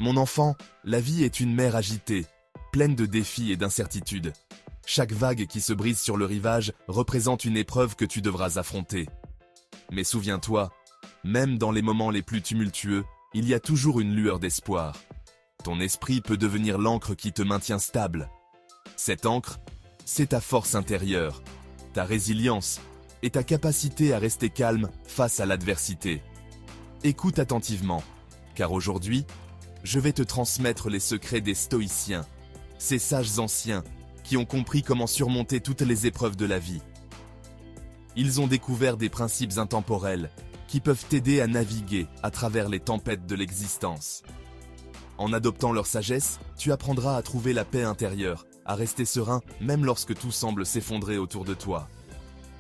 Mon enfant, la vie est une mer agitée, pleine de défis et d'incertitudes. Chaque vague qui se brise sur le rivage représente une épreuve que tu devras affronter. Mais souviens-toi, même dans les moments les plus tumultueux, il y a toujours une lueur d'espoir. Ton esprit peut devenir l'encre qui te maintient stable. Cette encre, c'est ta force intérieure, ta résilience et ta capacité à rester calme face à l'adversité. Écoute attentivement, car aujourd'hui, je vais te transmettre les secrets des stoïciens, ces sages anciens qui ont compris comment surmonter toutes les épreuves de la vie. Ils ont découvert des principes intemporels qui peuvent t'aider à naviguer à travers les tempêtes de l'existence. En adoptant leur sagesse, tu apprendras à trouver la paix intérieure, à rester serein même lorsque tout semble s'effondrer autour de toi.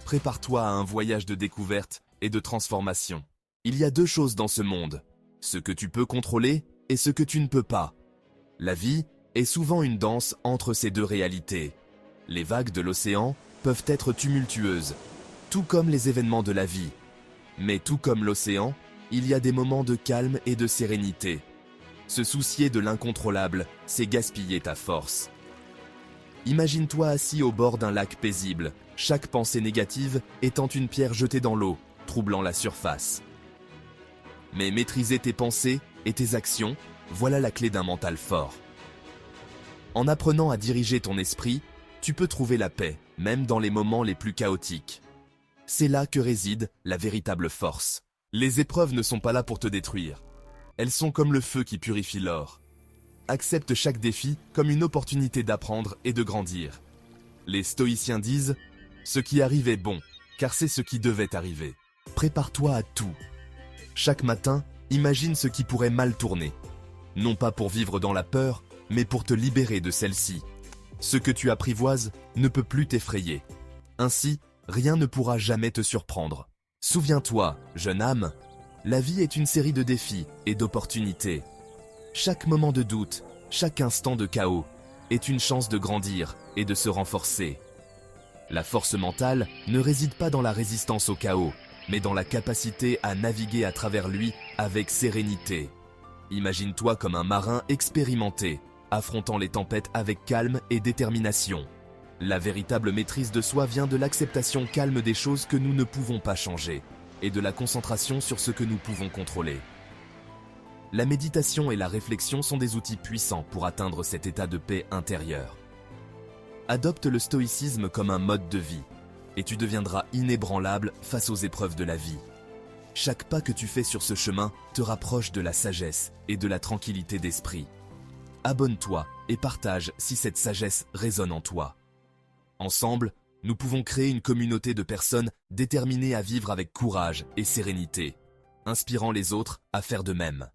Prépare-toi à un voyage de découverte et de transformation. Il y a deux choses dans ce monde, ce que tu peux contrôler et ce que tu ne peux pas. La vie est souvent une danse entre ces deux réalités. Les vagues de l'océan peuvent être tumultueuses, tout comme les événements de la vie. Mais tout comme l'océan, il y a des moments de calme et de sérénité. Se soucier de l'incontrôlable, c'est gaspiller ta force. Imagine-toi assis au bord d'un lac paisible, chaque pensée négative étant une pierre jetée dans l'eau, troublant la surface. Mais maîtriser tes pensées et tes actions, voilà la clé d'un mental fort. En apprenant à diriger ton esprit, tu peux trouver la paix, même dans les moments les plus chaotiques. C'est là que réside la véritable force. Les épreuves ne sont pas là pour te détruire. Elles sont comme le feu qui purifie l'or. Accepte chaque défi comme une opportunité d'apprendre et de grandir. Les stoïciens disent « Ce qui arrive est bon, car c'est ce qui devait arriver ». Prépare-toi à tout. Chaque matin, imagine ce qui pourrait mal tourner. Non pas pour vivre dans la peur, mais pour te libérer de celle-ci. Ce que tu apprivoises ne peut plus t'effrayer. Ainsi, rien ne pourra jamais te surprendre. Souviens-toi, jeune âme, la vie est une série de défis et d'opportunités. Chaque moment de doute, chaque instant de chaos est une chance de grandir et de se renforcer. La force mentale ne réside pas dans la résistance au chaos, mais dans la capacité à naviguer à travers lui avec sérénité. Imagine-toi comme un marin expérimenté, affrontant les tempêtes avec calme et détermination. La véritable maîtrise de soi vient de l'acceptation calme des choses que nous ne pouvons pas changer, et de la concentration sur ce que nous pouvons contrôler. La méditation et la réflexion sont des outils puissants pour atteindre cet état de paix intérieure. Adopte le stoïcisme comme un mode de vie, et tu deviendras inébranlable face aux épreuves de la vie. Chaque pas que tu fais sur ce chemin te rapproche de la sagesse et de la tranquillité d'esprit. Abonne-toi et partage si cette sagesse résonne en toi. Ensemble, nous pouvons créer une communauté de personnes déterminées à vivre avec courage et sérénité, inspirant les autres à faire de même.